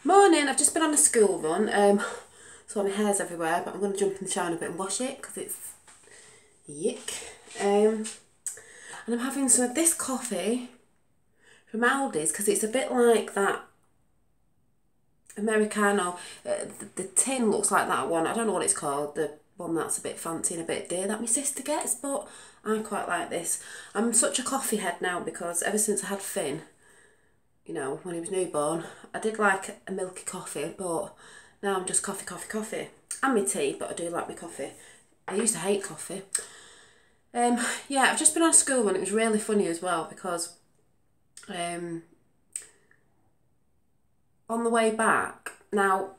Morning, I've just been on a school run, so my hair's everywhere, but I'm going to jump in the shower in a bit and wash it because it's yick. And I'm having some of this coffee from Aldi's because it's a bit like that Americano. The tin looks like that one. I don't know what it's called, the one that's a bit fancy and a bit dear that my sister gets, but I quite like this. I'm such a coffee head now because ever since I had Finn, you know, when he was newborn, I did like a milky coffee, but now I'm just coffee, coffee, coffee. And my tea, but I do like my coffee. I used to hate coffee. Yeah, I've just been on school and it was really funny as well because on the way back, now,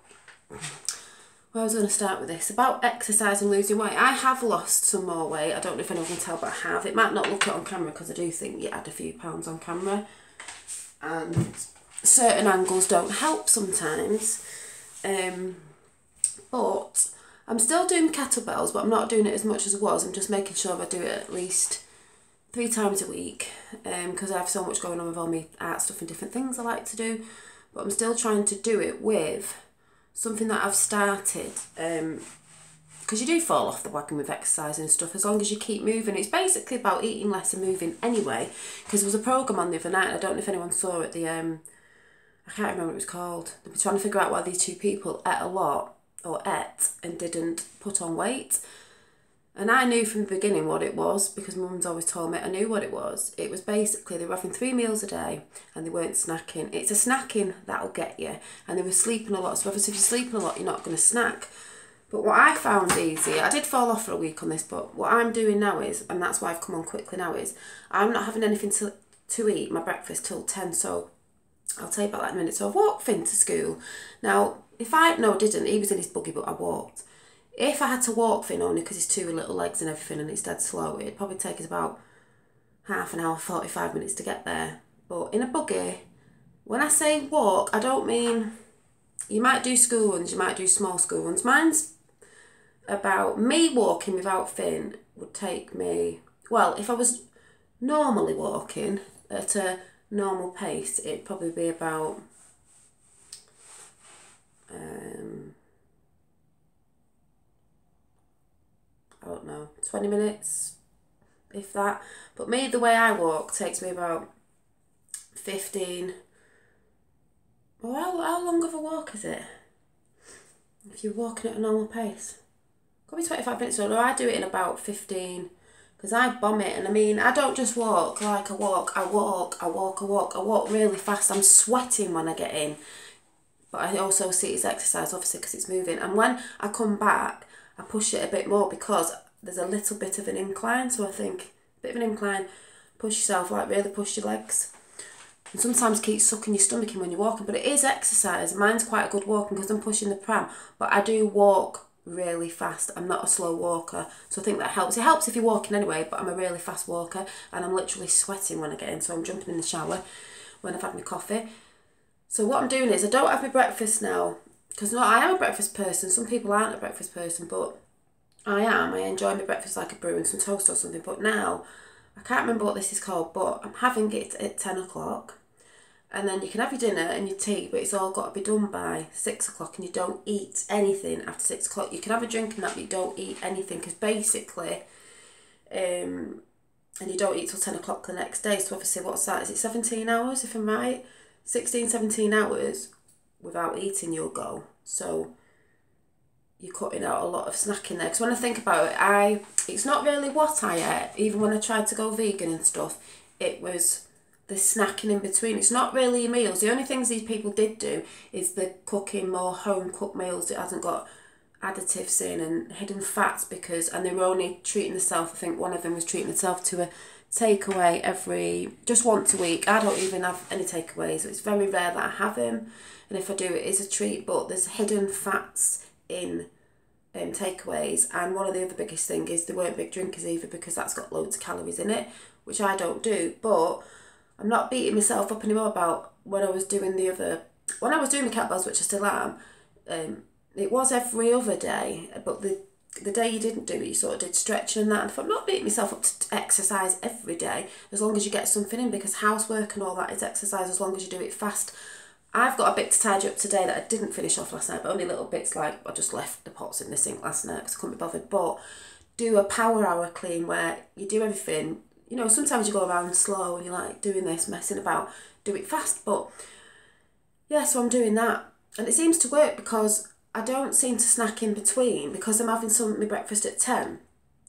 where I was going to start with this, about exercise and losing weight. I have lost some more weight. I don't know if anyone can tell, but I have. It might not look it on camera because I do think you add a few pounds on camera. And certain angles don't help sometimes. But I'm still doing kettlebells, but I'm not doing it as much as I was. I'm just making sure I do it at least 3 times a week because I have so much going on with all my art stuff and different things I like to do. But I'm still trying to do it with something that I've started because you do fall off the wagon with exercise and stuff as long as you keep moving. It's basically about eating less and moving anyway, because there was a programme on the other night, I don't know if anyone saw it, I can't remember what it was called. They were trying to figure out why these two people ate a lot, or ate, and didn't put on weight. And I knew from the beginning what it was, because Mum's always told me, I knew what it was. It was basically they were having 3 meals a day and they weren't snacking. It's a snacking that'll get you. And they were sleeping a lot. So obviously if you're sleeping a lot, you're not going to snack. But what I found easy, I did fall off for a week on this, but what I'm doing now is, and that's why I've come on quickly now, is I'm not having anything to eat, my breakfast, till 10. So I'll tell you about that in a minute. So I walked Finn to school. Now, no I didn't, he was in his buggy, but I walked. If I had to walk Finn, only because he's 2 little legs and everything and it's dead slow, it'd probably take us about half an hour, 45 minutes to get there. But in a buggy, when I say walk, I don't mean, you might do school runs, you might do small school runs. Mine's about, me walking without Finn would take me, well, if I was normally walking at a normal pace, it'd probably be about I don't know, 20 minutes, if that. But me, the way I walk takes me about 15. Well, how long of a walk is it? If you're walking at a normal pace. Could be 25 minutes or no, I do it in about 15 because I bomb it. And I mean, I don't just walk like I walk really fast. I'm sweating when I get in. But I also see it as exercise, obviously, because it's moving. And when I come back, I push it a bit more because there's a little bit of an incline. So I think, a bit of an incline, push yourself, like really push your legs. And sometimes keep sucking your stomach in when you're walking. But it is exercise. Mine's quite a good walking because I'm pushing the pram. But I do walk really fast. I'm not a slow walker. So I think that helps. It helps if you're walking anyway, but I'm a really fast walker. And I'm literally sweating when I get in. So I'm jumping in the shower when I've had my coffee. So what I'm doing is I don't have my breakfast now because I am a breakfast person. Some people aren't a breakfast person, but I am. I enjoy my breakfast like a brew and some toast or something. But now, I can't remember what this is called, but I'm having it at 10 o'clock. And then you can have your dinner and your tea, but it's all got to be done by 6 o'clock and you don't eat anything after 6 o'clock. You can have a drink and that, but you don't eat anything because basically, and you don't eat till 10 o'clock the next day. So obviously, what's that? Is it 17 hours if I'm right? 16, 17 hours without eating you'll go. So you're cutting out a lot of snacking there. Because when I think about it, it's not really what I ate. Even when I tried to go vegan and stuff, it was the snacking in between. It's not really your meals. The only things these people did do is the cooking more home-cooked meals. It hasn't got additives in and hidden fats and they were only treating themselves. I think one of them was treating themselves to a takeaway just once a week. I don't even have any takeaways. So it's very rare that I have them. And if I do, it is a treat. But there's hidden fats in takeaways. And one of the other biggest thing is they weren't big drinkers either because that's got loads of calories in it, which I don't do. But I'm not beating myself up anymore about when I was doing the kettlebells, which I still am. It was every other day, but the day you didn't do it, you sort of did stretching and that. And I thought, I'm not beating myself up to exercise every day, as long as you get something in, because housework and all that is exercise as long as you do it fast. I've got a bit to tidy up today that I didn't finish off last night, but only little bits, like I just left the pots in the sink last night because I couldn't be bothered. But do a power hour clean where you do everything. You know, sometimes you go around slow and you're like doing this, messing about, do it fast. But yeah, so I'm doing that. And it seems to work because I don't seem to snack in between because I'm having my breakfast at 10.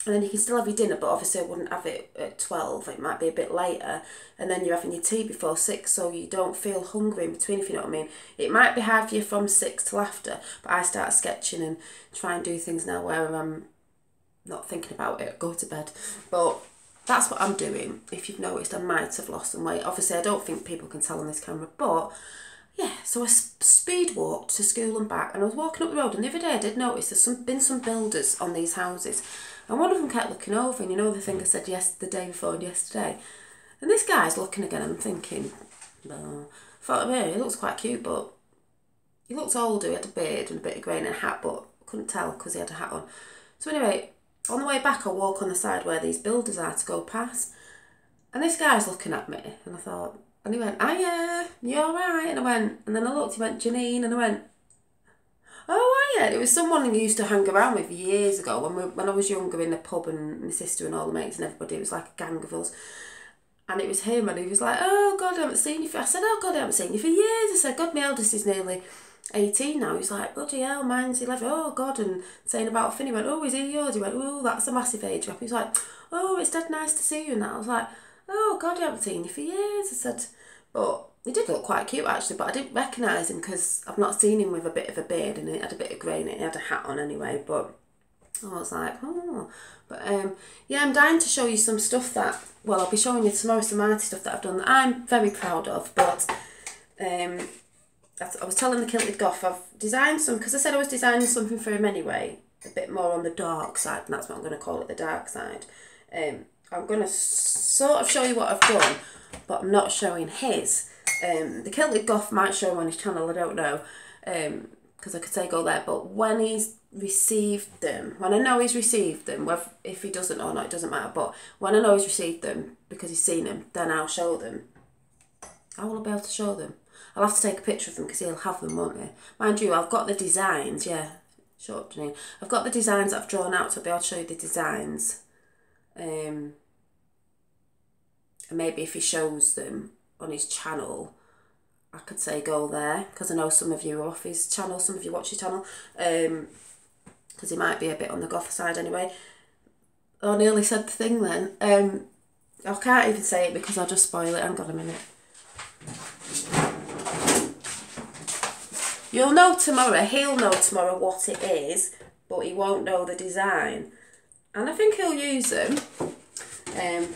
And then you can still have your dinner, but obviously I wouldn't have it at 12. It might be a bit later. And then you're having your tea before 6, so you don't feel hungry in between, if you know what I mean. It might be hard for you from 6 till after, but I start sketching and try and do things now where I'm not thinking about it, go to bed. But that's what I'm doing. If you've noticed, I might have lost some weight. Obviously, I don't think people can tell on this camera, but yeah, so I speed walked to school and back, and I was walking up the road, and the other day I did notice there's been some builders on these houses, and one of them kept looking over, and you know the thing I said the day before and yesterday, and this guy's looking again, and I'm thinking, no, I thought, yeah, he looks quite cute, but he looks older, he had a beard and a bit of grey and a hat, but I couldn't tell because he had a hat on. So anyway, on the way back I walk on the side where these builders are to go past, and this guy's looking at me, and I thought, and he went, hiya, you alright? And I went, and then I looked, he went, Janine, and I went, oh, hiya. It was someone who used to hang around with years ago when I was younger in the pub, and my sister and all the mates and everybody, it was like a gang of us. And it was him, and he was like, oh, God, I haven't seen you for... I said, oh, God, I haven't seen you for years. I said, God, my eldest is nearly 18 now. He's like, bloody hell, mine's 11. Oh, God, and saying about Finn, he went, oh, is he yours? He went, oh, that's a massive age gap. He was like, oh, it's dead nice to see you and that. I was like, oh, God, I haven't seen you for years. I said, but he did look quite cute, actually, but I didn't recognise him because I've not seen him with a bit of a beard, and he had a bit of grey in it. He had a hat on anyway, but I was like, oh. But yeah, I'm dying to show you some stuff that, well, I'll be showing you tomorrow some arty stuff that I've done that I'm very proud of, but I was telling the Kilted Goth, I've designed some, because I said I was designing something for him anyway, a bit more on the dark side, and that's what I'm going to call it, the dark side. I'm going to sort of show you what I've done, but I'm not showing his. The Kilted Goth might show him on his channel, I don't know, because I could say go there, but when he's received them, when I know he's received them, whether, if he doesn't or not, it doesn't matter, but when I know he's received them, because he's seen them, then I'll show them. How will I be able to show them? I'll have to take a picture of them because he'll have them, won't he? Mind you, I've got the designs, yeah, shut up, Janine. I've got the designs that I've drawn out, so I'll be able to show you the designs. And maybe if he shows them on his channel, I could say go there, because I know some of you are off his channel, some of you watch his channel, because he might be a bit on the goth side anyway. I nearly said the thing then. I can't even say it because I'll just spoil it. Hang on a minute. You'll know tomorrow, he'll know tomorrow what it is, but he won't know the design. And I think he'll use them.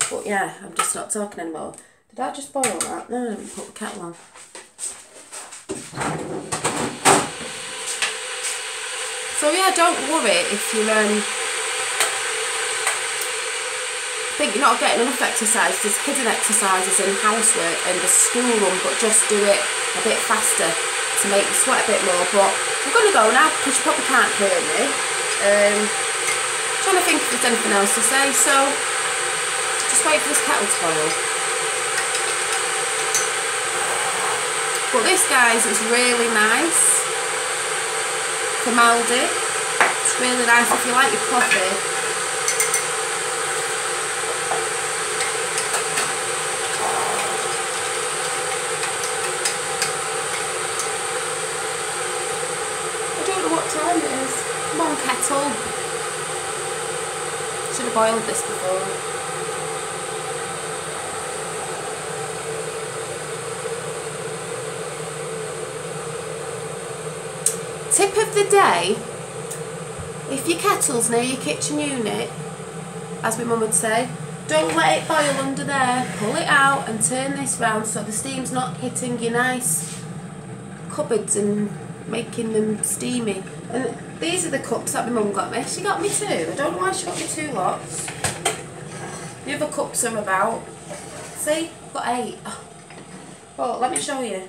But yeah, I'm just not talking anymore. Did I just boil that? No, I didn't put the kettle on. So yeah, don't worry if you think you're not getting enough exercise. There's hidden exercises in housework and the school run, but just do it a bit faster to make you sweat a bit more. But I'm going to go now because you probably can't hear me. Trying to think if there's anything else to say, so just wait for this kettle to boil. But this, guys, is really nice from Aldi. It's really nice if you like your coffee. Time it is. Come on, kettle. Should have boiled this before. Tip of the day: if your kettle's near your kitchen unit, as my mum would say, don't let it boil under there. Pull it out and turn this round so the steam's not hitting your nice cupboards and making them steamy. And these are the cups that my mum got me. She got me 2. I don't know why she got me 2 lots. The other cups are about, see, I've got 8. But let me show you.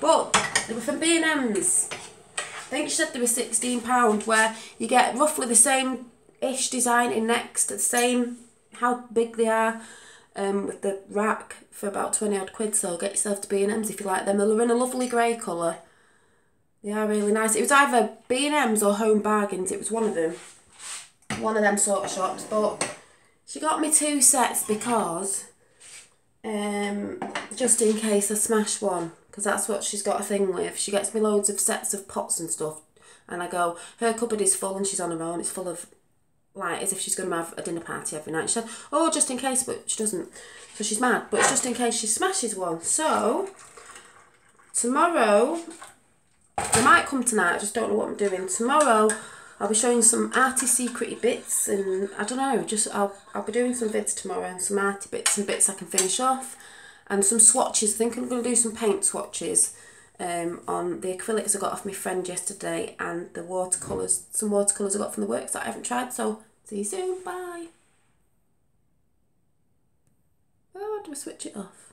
But they were from B&M's. I think she said they were £16, where you get roughly the same-ish design in Next, the same how big they are. with the rack for about 20 odd quid, so get yourself to B&M's if you like them. They're in a lovely grey colour. They are really nice. It was either B&M's or Home Bargains, it was one of them. One of them sort of shops, but she got me 2 sets because, just in case I smash one, because that's what she's got a thing with. She gets me loads of sets of pots and stuff, and I go, her cupboard is full and she's on her own, it's full of, like, as if she's going to have a dinner party every night. She said, oh, just in case, but she doesn't. So she's mad, but it's just in case she smashes one. So, tomorrow, I might come tonight, I just don't know what I'm doing. Tomorrow, I'll be showing some arty secrety bits, and I don't know, just I'll be doing some vids tomorrow, and some arty bits and bits I can finish off, and some swatches. I think I'm going to do some paint swatches on the acrylics I got off my friend yesterday, and the watercolours, some watercolours I got from the works that I haven't tried. So see you soon, bye. Oh, do I switch it off?